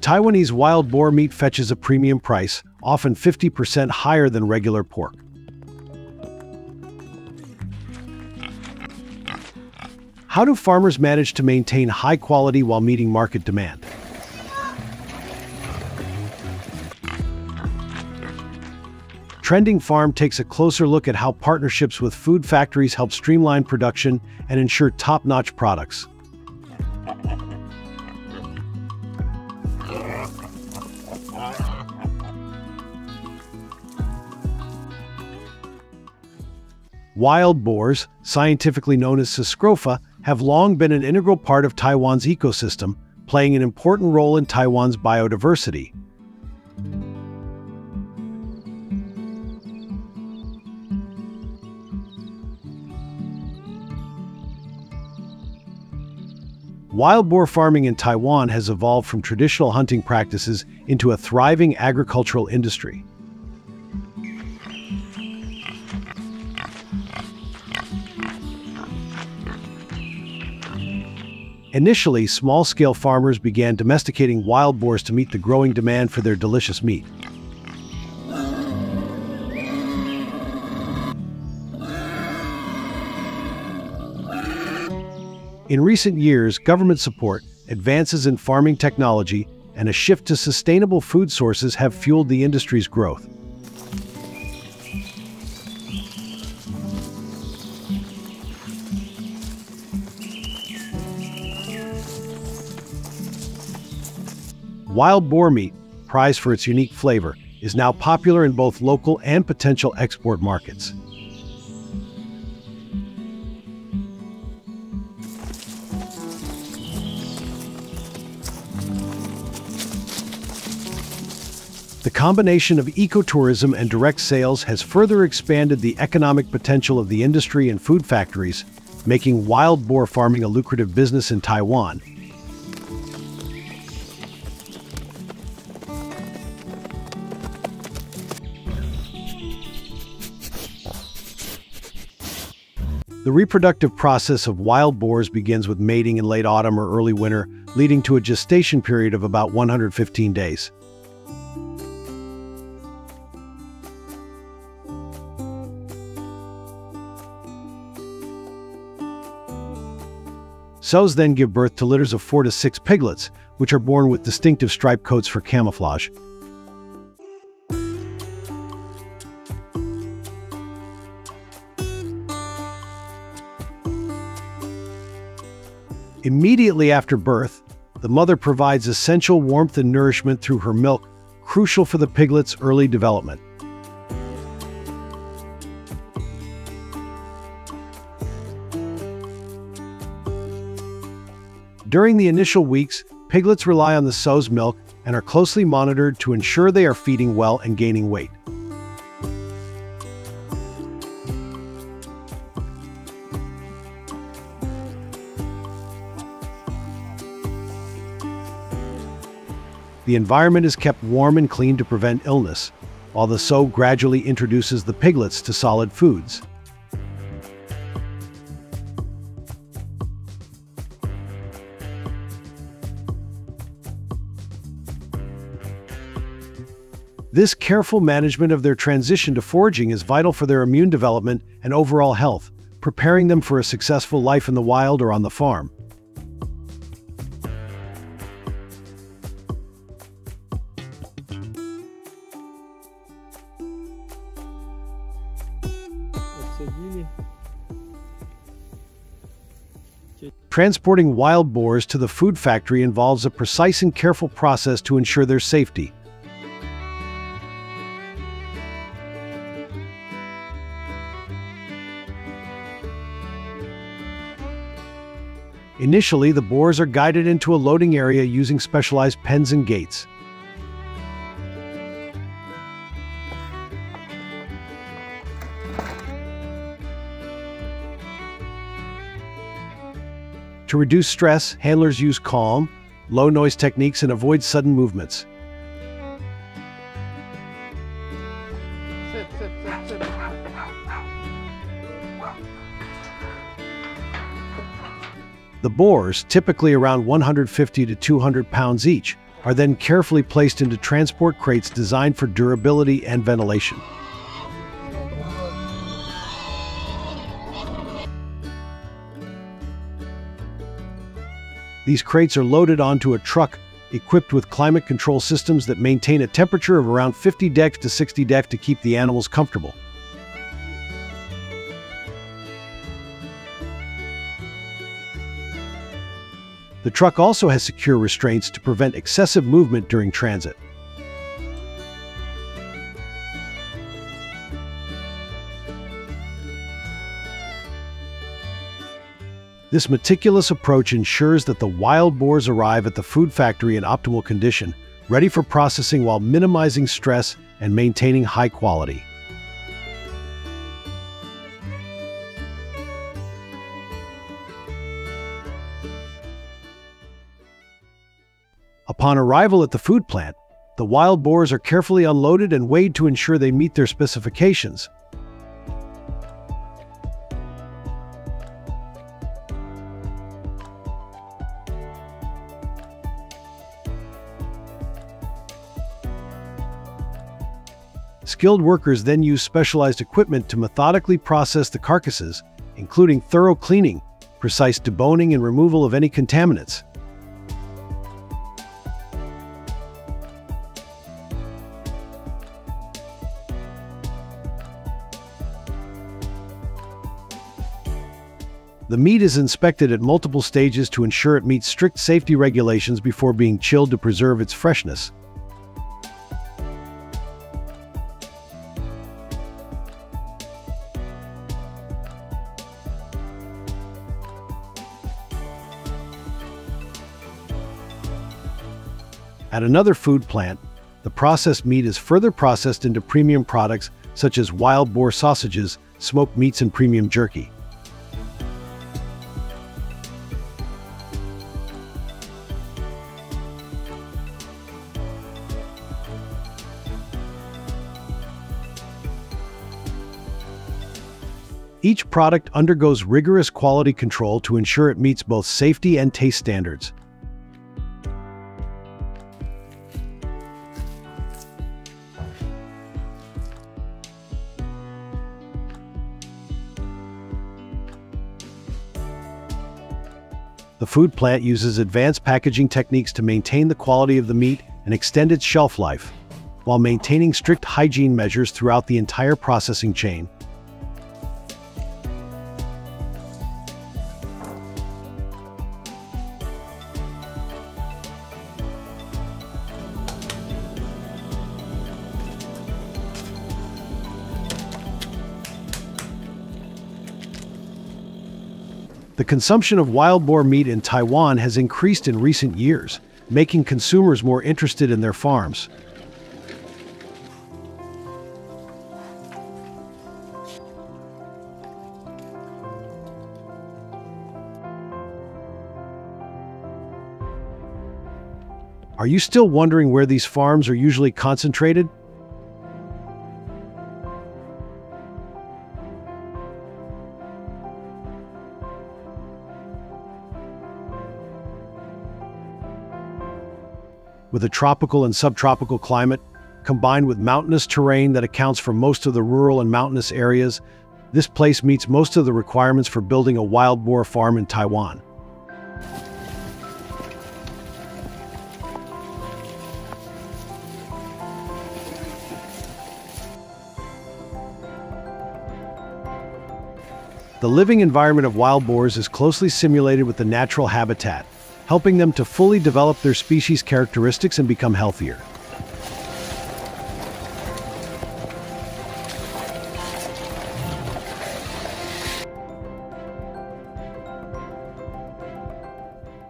Taiwanese wild boar meat fetches a premium price, often 50% higher than regular pork. How do farmers manage to maintain high quality while meeting market demand? Trending Farm takes a closer look at how partnerships with food factories help streamline production and ensure top-notch products. Wild boars, scientifically known as Scrofa, have long been an integral part of Taiwan's ecosystem, playing an important role in Taiwan's biodiversity. Wild boar farming in Taiwan has evolved from traditional hunting practices into a thriving agricultural industry. Initially, small-scale farmers began domesticating wild boars to meet the growing demand for their delicious meat. In recent years, government support, advances in farming technology, and a shift to sustainable food sources have fueled the industry's growth. Wild boar meat, prized for its unique flavor, is now popular in both local and potential export markets. The combination of ecotourism and direct sales has further expanded the economic potential of the industry and food factories, making wild boar farming a lucrative business in Taiwan. The reproductive process of wild boars begins with mating in late autumn or early winter, leading to a gestation period of about 115 days. Sows then give birth to litters of 4 to 6 piglets, which are born with distinctive striped coats for camouflage. Immediately after birth, the mother provides essential warmth and nourishment through her milk, crucial for the piglet's early development. During the initial weeks, piglets rely on the sow's milk and are closely monitored to ensure they are feeding well and gaining weight. The environment is kept warm and clean to prevent illness, while the sow gradually introduces the piglets to solid foods. This careful management of their transition to foraging is vital for their immune development and overall health, preparing them for a successful life in the wild or on the farm. Transporting wild boars to the food factory involves a precise and careful process to ensure their safety. Initially, the boars are guided into a loading area using specialized pens and gates. To reduce stress, handlers use calm, low-noise techniques and avoid sudden movements. The boars, typically around 150 to 200 pounds each, are then carefully placed into transport crates designed for durability and ventilation. These crates are loaded onto a truck equipped with climate control systems that maintain a temperature of around 50 degrees to 60 degrees to keep the animals comfortable. The truck also has secure restraints to prevent excessive movement during transit. This meticulous approach ensures that the wild boars arrive at the food factory in optimal condition, ready for processing while minimizing stress and maintaining high quality. Upon arrival at the food plant, the wild boars are carefully unloaded and weighed to ensure they meet their specifications. Skilled workers then use specialized equipment to methodically process the carcasses, including thorough cleaning, precise deboning, and removal of any contaminants. The meat is inspected at multiple stages to ensure it meets strict safety regulations before being chilled to preserve its freshness. At another food plant, the processed meat is further processed into premium products such as wild boar sausages, smoked meats, and premium jerky. Each product undergoes rigorous quality control to ensure it meets both safety and taste standards. The food plant uses advanced packaging techniques to maintain the quality of the meat and extend its shelf life, while maintaining strict hygiene measures throughout the entire processing chain. The consumption of wild boar meat in Taiwan has increased in recent years, making consumers more interested in their farms. Are you still wondering where these farms are usually concentrated? With a tropical and subtropical climate, combined with mountainous terrain that accounts for most of the rural and mountainous areas, this place meets most of the requirements for building a wild boar farm in Taiwan. The living environment of wild boars is closely simulated with the natural habitat, helping them to fully develop their species characteristics and become healthier.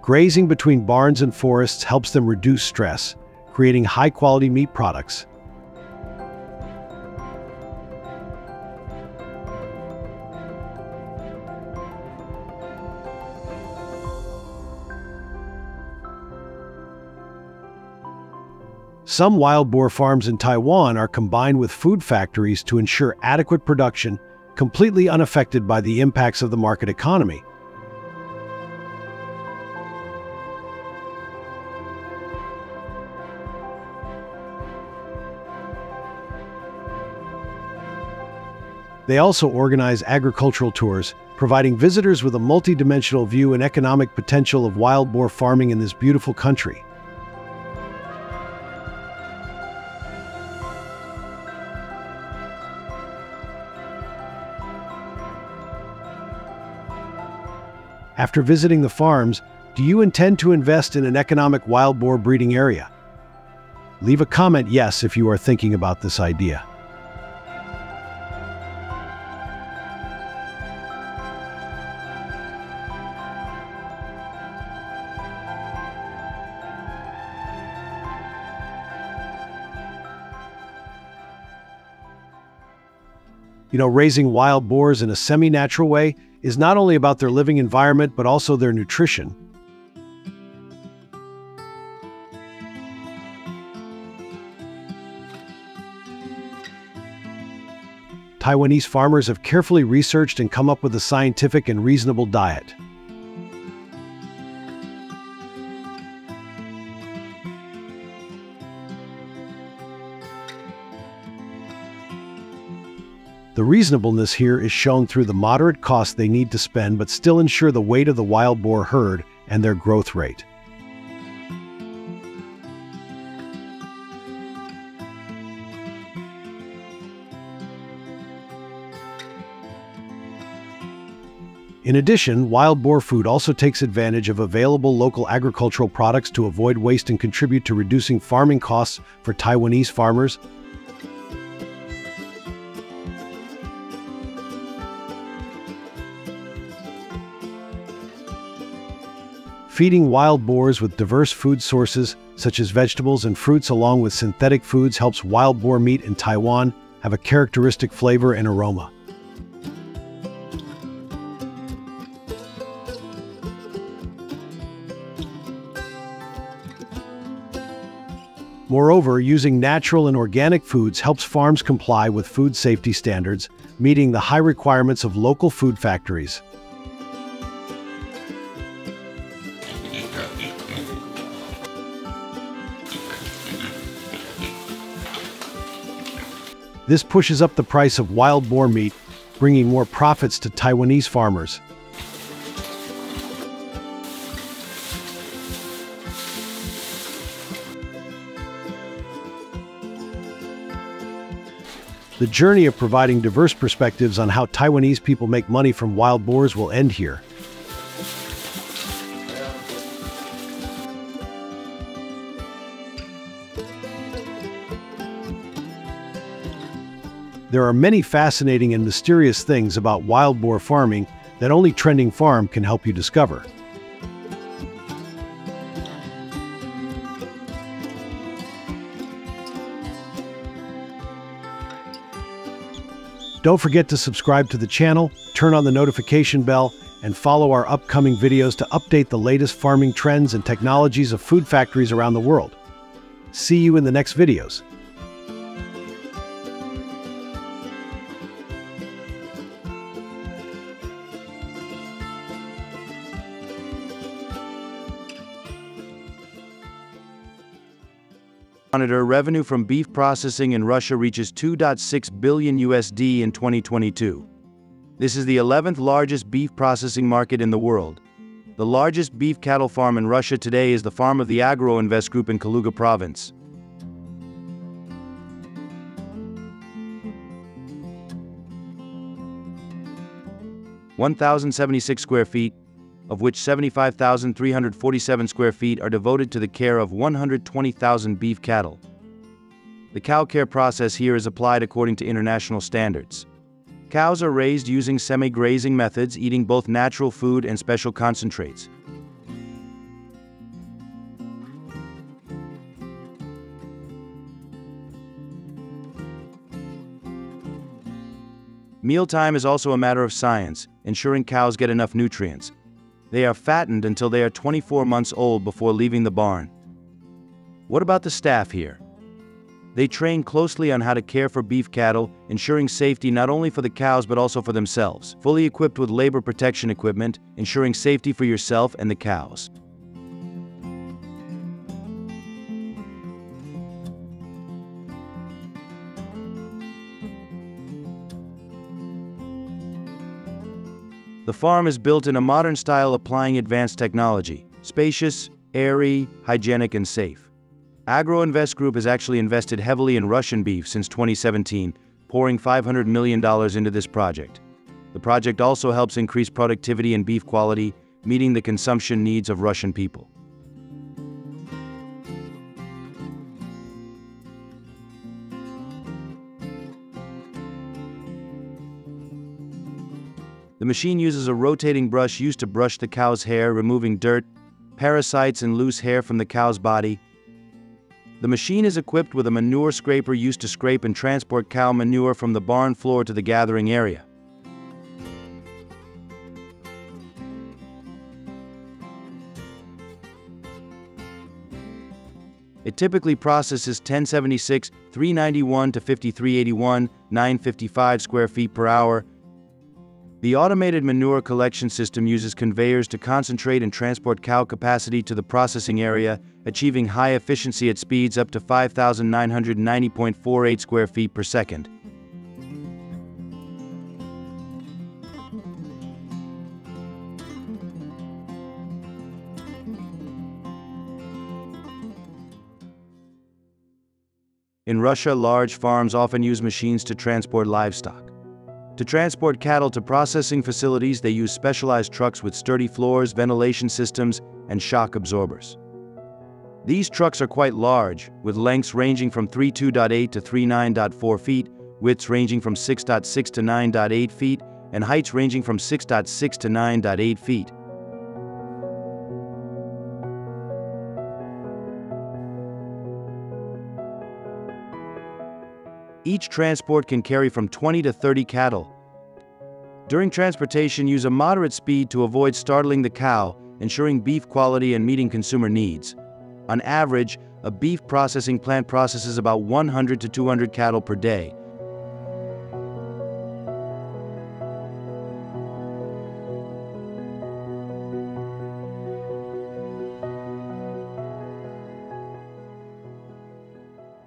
Grazing between barns and forests helps them reduce stress, creating high-quality meat products. Some wild boar farms in Taiwan are combined with food factories to ensure adequate production, completely unaffected by the impacts of the market economy. They also organize agricultural tours, providing visitors with a multidimensional view and economic potential of wild boar farming in this beautiful country. After visiting the farms, do you intend to invest in an economic wild boar breeding area? Leave a comment yes if you are thinking about this idea. Raising wild boars in a semi-natural way is not only about their living environment, but also their nutrition. Taiwanese farmers have carefully researched and come up with a scientific and reasonable diet. The reasonableness here is shown through the moderate cost they need to spend but still ensure the weight of the wild boar herd and their growth rate. In addition, wild boar food also takes advantage of available local agricultural products to avoid waste and contribute to reducing farming costs for Taiwanese farmers. Feeding wild boars with diverse food sources, such as vegetables and fruits along with synthetic foods, helps wild boar meat in Taiwan have a characteristic flavor and aroma. Moreover, using natural and organic foods helps farms comply with food safety standards, meeting the high requirements of local food factories. This pushes up the price of wild boar meat, bringing more profits to Taiwanese farmers. The journey of providing diverse perspectives on how Taiwanese people make money from wild boars will end here. There are many fascinating and mysterious things about wild boar farming that only Trending Farm can help you discover. Don't forget to subscribe to the channel, turn on the notification bell, and follow our upcoming videos to update the latest farming trends and technologies of food factories around the world. See you in the next videos. Revenue from beef processing in Russia reaches $2.6 billion USD in 2022. This is the 11th largest beef processing market in the world. The largest beef cattle farm in Russia today is the farm of the Agro-Invest Group in Kaluga province. (1,076 square feet), of which 75,347 square feet are devoted to the care of 120,000 beef cattle. The cow care process here is applied according to international standards. Cows are raised using semi-grazing methods, eating both natural food and special concentrates. Mealtime is also a matter of science, ensuring cows get enough nutrients. They are fattened until they are 24 months old before leaving the barn. What about the staff here? They train closely on how to care for beef cattle, ensuring safety not only for the cows but also for themselves, fully equipped with labor protection equipment, ensuring safety for yourself and the cows. The farm is built in a modern style applying advanced technology, spacious, airy, hygienic, and safe. AgroInvest Group has actually invested heavily in Russian beef since 2017, pouring $500 million into this project. The project also helps increase productivity and beef quality, meeting the consumption needs of Russian people. The machine uses a rotating brush used to brush the cow's hair, removing dirt, parasites, and loose hair from the cow's body. The machine is equipped with a manure scraper used to scrape and transport cow manure from the barn floor to the gathering area. It typically processes 1076, 391 to 5381, 955 square feet per hour. The automated manure collection system uses conveyors to concentrate and transport cow capacity to the processing area, achieving high efficiency at speeds up to 5,990.48 square feet per second. In Russia, large farms often use machines to transport livestock. To transport cattle to processing facilities, they use specialized trucks with sturdy floors, ventilation systems, and shock absorbers. These trucks are quite large, with lengths ranging from 32.8 to 39.4 feet, widths ranging from 6.6 to 9.8 feet, and heights ranging from 6.6 to 9.8 feet. Each transport can carry from 20 to 30 cattle. During transportation, use a moderate speed to avoid startling the cow, ensuring beef quality and meeting consumer needs. On average, a beef processing plant processes about 100 to 200 cattle per day.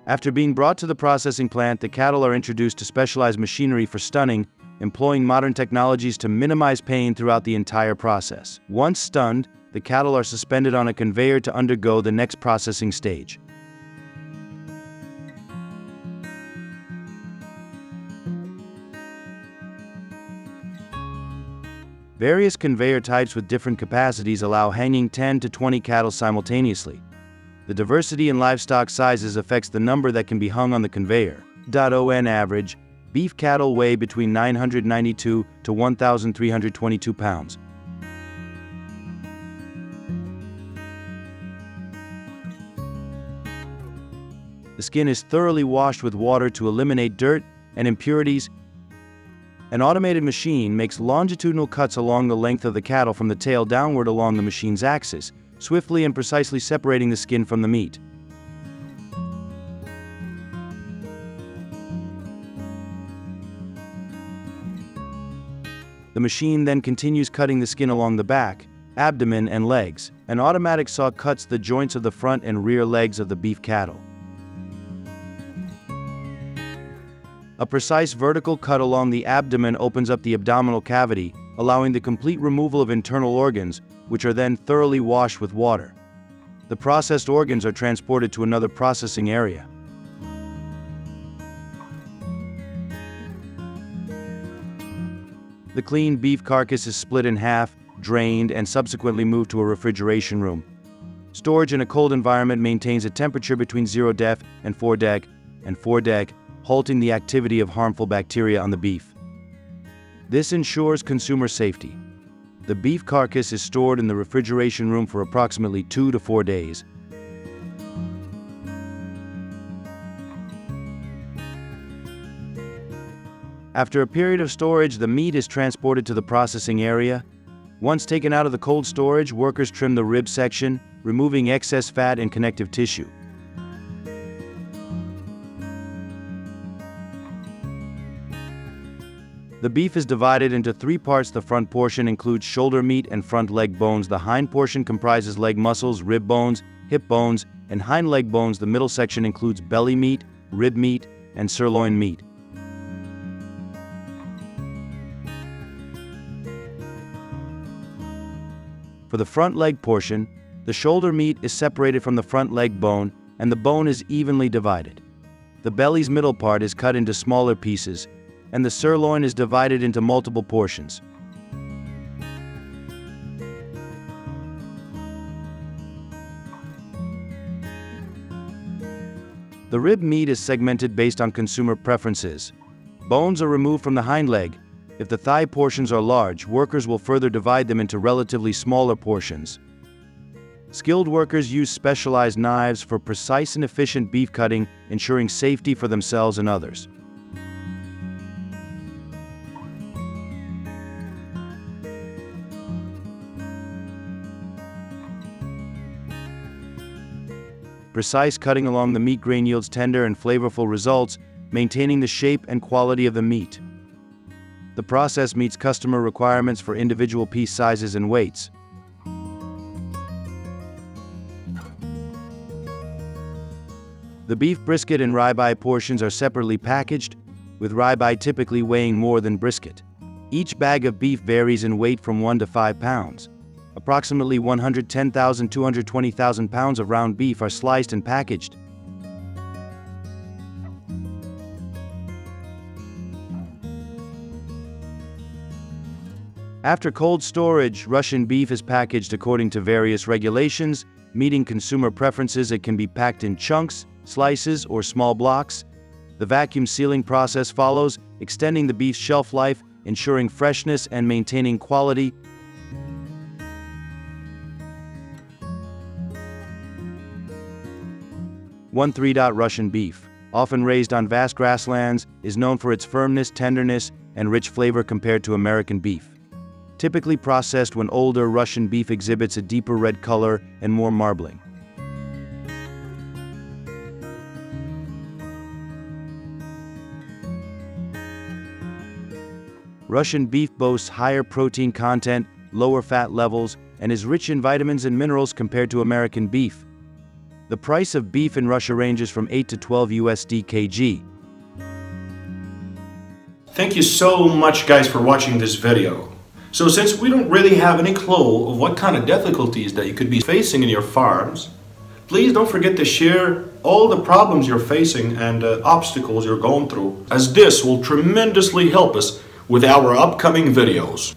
After being brought to the processing plant, the cattle are introduced to specialized machinery for stunning, employing modern technologies to minimize pain throughout the entire process. Once stunned, the cattle are suspended on a conveyor to undergo the next processing stage. Various conveyor types with different capacities allow hanging 10 to 20 cattle simultaneously. The diversity in livestock sizes affects the number that can be hung on the conveyor. On average, beef cattle weigh between 992 to 1,322 pounds. The skin is thoroughly washed with water to eliminate dirt and impurities. An automated machine makes longitudinal cuts along the length of the cattle from the tail downward along the machine's axis, swiftly and precisely separating the skin from the meat. The machine then continues cutting the skin along the back, abdomen, and legs. An automatic saw cuts the joints of the front and rear legs of the beef cattle. A precise vertical cut along the abdomen opens up the abdominal cavity, allowing the complete removal of internal organs, which are then thoroughly washed with water. The processed organs are transported to another processing area. The clean beef carcass is split in half, drained, and subsequently moved to a refrigeration room. Storage in a cold environment maintains a temperature between 0°F and 4°C, halting the activity of harmful bacteria on the beef. This ensures consumer safety. The beef carcass is stored in the refrigeration room for approximately 2 to 4 days. After a period of storage, the meat is transported to the processing area. Once taken out of the cold storage, workers trim the rib section, removing excess fat and connective tissue. The beef is divided into 3 parts. The front portion includes shoulder meat and front leg bones. The hind portion comprises leg muscles, rib bones, hip bones, and hind leg bones. The middle section includes belly meat, rib meat, and sirloin meat. For the front leg portion, the shoulder meat is separated from the front leg bone, and the bone is evenly divided. The belly's middle part is cut into smaller pieces, and the sirloin is divided into multiple portions. The rib meat is segmented based on consumer preferences. Bones are removed from the hind leg. If the thigh portions are large, workers will further divide them into relatively smaller portions. Skilled workers use specialized knives for precise and efficient beef cutting, ensuring safety for themselves and others. Precise cutting along the meat grain yields tender and flavorful results, maintaining the shape and quality of the meat. The process meets customer requirements for individual piece sizes and weights. The beef brisket and ribeye portions are separately packaged, with ribeye typically weighing more than brisket. Each bag of beef varies in weight from 1 to 5 pounds. Approximately 110,000 to 220,000 pounds of round beef are sliced and packaged. After cold storage, Russian beef is packaged according to various regulations, meeting consumer preferences. It can be packed in chunks, slices, or small blocks. The vacuum sealing process follows, extending the beef's shelf life, ensuring freshness and maintaining quality. Russian beef, often raised on vast grasslands, is known for its firmness, tenderness, and rich flavor compared to American beef. Typically processed when older, Russian beef exhibits a deeper red color and more marbling. Russian beef boasts higher protein content, lower fat levels, and is rich in vitamins and minerals compared to American beef. The price of beef in Russia ranges from 8 to 12 USD kg. Thank you so much, guys, for watching this video. So since we don't really have any clue of what kind of difficulties that you could be facing in your farms, please don't forget to share all the problems you're facing and obstacles you're going through, as this will tremendously help us with our upcoming videos.